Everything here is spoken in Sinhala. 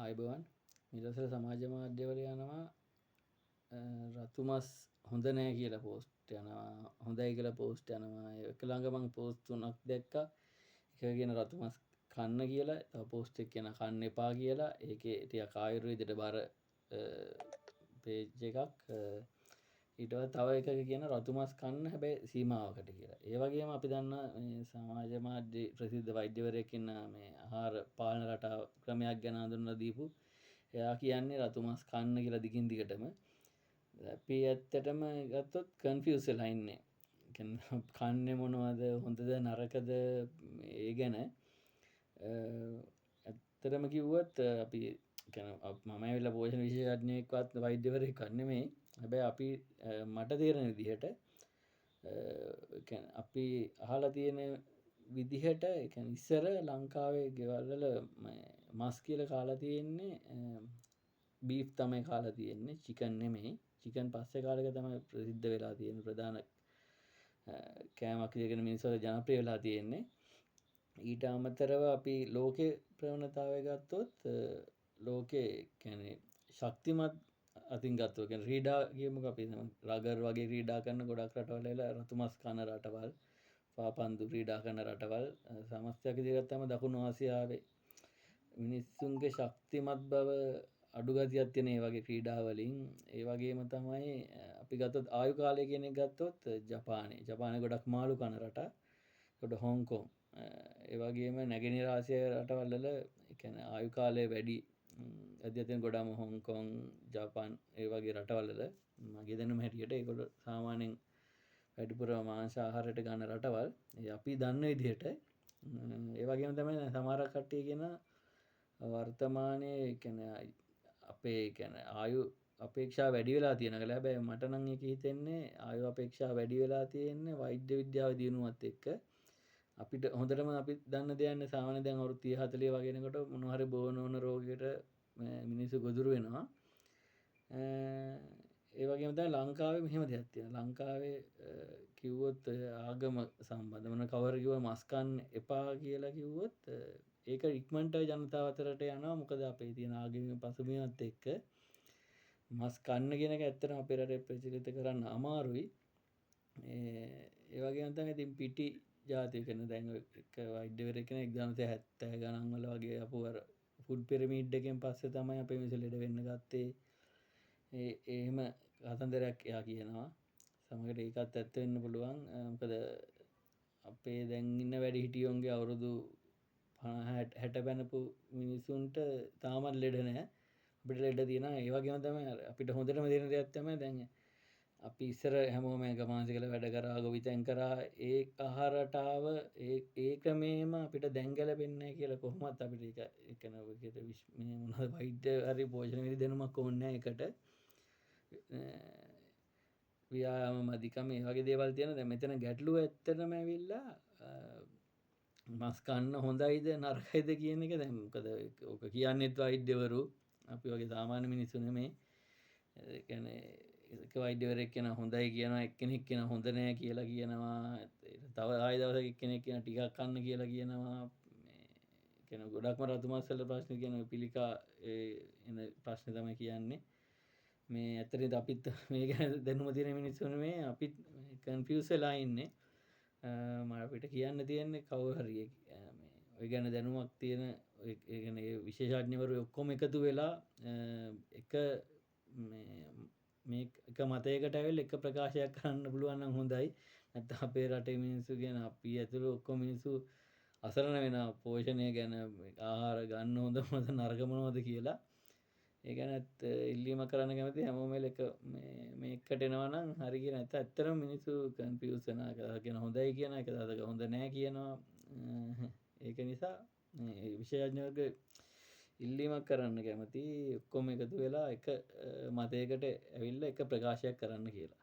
ආයුබෝවන් මිලසල සමාජ මාධ්‍යවල යනවා රතු මස් හොඳ නෑ කියලා පෝස්ට් යනවා හොඳයි කියලා පෝස්ට් යනවා එක ළඟ මං පෝස්ට් තුනක් දැක්කා එක කියන රතු මස් කන්න කියලා තව පෝස්ට් එක කියන කන්න එපා කියලා ඒකේ ටිකක් ආයුර්වේදයට බර පේජ් එකක් ඊට තව එකක කියන රතු මස් කන්න හැබැයි සීමාවකට කියලා. ඒ වගේම අපි දන්නා මේ සමාජ මාධ්‍ය ප්‍රසිද්ධ වෛද්‍යවරයෙක් ඉන්න මේ ආහාර පාලන රටාව ක්‍රමයක් ගැන හඳුන්වලා දීපු එයා කියන්නේ රතු මස් කන්න කියලා දිගින් දිගටම. අපි ඇත්තටම ගත්තොත් කන්ෆියුස් වෙලා ඉන්නේ. කන්නේ මොනවද හොඳද නරකද ඒ ගැන ඇත්තටම කිව්වොත් අපි මම ඇවිල්ලා පෝෂණ විශේෂඥයෙක්වත් වෛද්‍යවරයෙක්වත් නෙමෙයි. හැබැයි අපි මට තේරෙන විදිහට අපි අහලා තියෙන විදිහට ඉස්සර ලංකාවේ ගෙවල් වල මස් කියලා කාලා තියෙන්නේ බීෆ් තමයි කාලා තියෙන්නේ චිකන් නෙමෙයි. චිකන් පස්සේ කාලෙක තමයි ප්‍රසිද්ධ වෙලා තියෙන ප්‍රධාන කෑමක් විදිහට මිනිස්සු ජනප්‍රිය වෙලා තියෙන්නේ. ඊට අමතරව අපි ලෝකේ ප්‍රවණතාවය ගත්තොත් ලෝකේ කියන්නේ ශක්තිමත් අතින් ගත්තොත් කියන්නේ ක්‍රීඩා කියමුකෝ අපි රගර් වගේ ක්‍රීඩා කරන ගොඩක් රටවල රතු මස් කන රටවල් පාපන්දු ක්‍රීඩා කරන රටවල් සමස්තයක් විදිහට ගත්තම දකුණු ආසියාවේ මිනිස්සුන්ගේ ශක්තිමත් බව අඩු ගතියක් තියෙන ඒ වගේ ක්‍රීඩා වලින් ඒ වගේම තමයි අපි ගත්තොත් ආයු කාලය කියන එක ගත්තොත් ජපානයේ ගොඩක් මාළු කන රටක්. ඒකට හොංකොං ඒ වගේම නැගෙනහිර ආසියාවේ රටවල් වල ඒ කියන්නේ ආයු කාලය වැඩි අධ්‍යයන ගොඩම හොංකොං ජපාන් ඒ වගේ රටවල් වල මගේ දැනුම හැටියට ඒගොල්ලෝ සාමාන්‍යයෙන් වැඩිපුර මාංශ ආහාරයට ගන්න රටවල්. අපි දන්න විදිහට ඒ වගේම තමයි සමහර කට්ටිය කියන වර්තමානයේ කියන්නේ අපේ කියන්නේ ආයු අපේක්ෂා වැඩි වෙලා තියෙන කියලා. හැබැයි මට නම් ඒක හිතෙන්නේ ආයු අපේක්ෂා වැඩි වෙලා තියෙන්නේ වෛද්‍ය විද්‍යාව දියුණුවත් එක්ක. අපිට හොඳටම අපි දන්න දෙයක් සාමාන්‍ය දැන් අවුරුදු 30 40 වගේ වෙනකොට මොන හරි බෝන ඕන රෝගයකට මිනිස්සු ගොදුරු වෙනවා. ඒ වගේම තමයි ලංකාවේ මෙහෙම දෙයක් තියෙනවා. ලංකාවේ කිව්වොත් ආගම සම්බන්ධ මොන කවර කිව්ව මස් කන්න එපා කියලා කිව්වොත් ඒක ඉක්මනට ජනතාව අතරට යනවා. මොකද අපේ තියෙන ආගමික පසුබිමත් එක්ක මස් කන්න කියන එක ඇත්තටම අපේ රටේ ප්‍රචලිත කරන්න අමාරුයි. ඒ වගේම තමයි ඉතින් පිටි ජාතිය කියන දැන් එක වෛද්‍යවරයෙක් කෙනෙක් 1970 ගණන් වල වගේ අපු අර ෆුඩ් පිරමීඩ් එකෙන් පස්සේ තමයි අපේ මිනිස්සු ලෙඩ වෙන්න ගත්තේ. එහෙම කතන්දරයක් එයා කියනවා. සමහරවිට ඒකත් ඇත්ත වෙන්න පුළුවන්. මොකද අපේ දැන් ඉන්න වැඩි හිටියෝන්ගේ අවුරුදු 50 60 බැනපු මිනිසුන්ට තාමත් ලෙඩ නැහැ. අපිට ලෙඩ තියෙනවා. ඒ වගේම තමයි අපිට හොඳටම දෙන දෙයක් තමයි දැන් අපි ඉස්සර හැමෝම ගමාන්සිකල වැඩ කරා ගොවිතැන් කරා ඒ ආහාර රටාව ඒ ක්‍රමේම අපිට දැන් ගැලපෙන්නේ නැහැ කියලා කොහොමත් අපිට ඒක මේ මොනවද වෛද්‍ය හරි පෝෂණ විධි දැනුමක් ඕනේ නැහැ ඒකට. ව්‍යායාම මදිකම මේ වගේ දේවල් තියෙනවා. දැන් මෙතන ගැටලුව ඇත්තටම ඇවිල්ලා මස් කන්න හොඳයිද නරකයිද කියන එක. දැන් මොකද ඔක කියන්නේත් වෛද්‍යවරු අපි වගේ සාමාන්‍ය මිනිස්සු නෙමෙයි. ඒ කියන්නේ එක වෛද්‍යවරයෙක් කියන හොඳයි කියනවා එක්කෙනෙක් කියන හොඳ නෑ කියලා කියනවා. තව ආයෙ දවසක එක්කෙනෙක් කියන ටිකක් කන්න කියලා කියනවා. මේ කියන ගොඩක්ම රතු මස් වල ප්‍රශ්න කියන පිළිකා එන ප්‍රශ්න තමයි කියන්නේ. මේ ඇත්තටම අපිත් මේ ගැන දැනුම තියෙන මිනිස්සු නෙමෙයි. අපිත් කන්ෆියුස් වෙලා ඉන්නේ. අපිට කියන්න තියෙන්නේ කවුරු හරි මේ ඔය ගැන දැනුමක් තියෙන ඒ කියන්නේ විශේෂඥවරු ඔක්කොම එකතු වෙලා එක මේ එක මතයකට ඇවිල්ලා එක ප්‍රකාශයක් කරන්න පුළුවන් නම් හොඳයි. නැත්නම් අපේ රටේ මිනිස්සු කියන අපි ඇතුළු ඔක්කොම මිනිස්සු අසරණ වෙනවා පෝෂණය ගැන ආහාර ගන්න හොඳ මොනවද නරක මොනවද කියලා. ඒ ගැනත් ඉල්ලීමක් කරන්න කැමතියි. හැමෝම එක මේ එකට එනවා නම් හරි කියන නැත්නම් ඇත්තටම මිනිස්සු කන්ෆියුස් වෙනවා. එක කියන හොඳයි කියන එක හොඳ නැහැ කියනවා. ඒක නිසා මේ විශේෂඥවරුගේ ඉල්ලීමක් කරන්න කැමතියි ඔක්කොම එකතු වෙලා එක මතයකට ඇවිල්ලා එක ප්‍රකාශයක් කරන්න කියලා.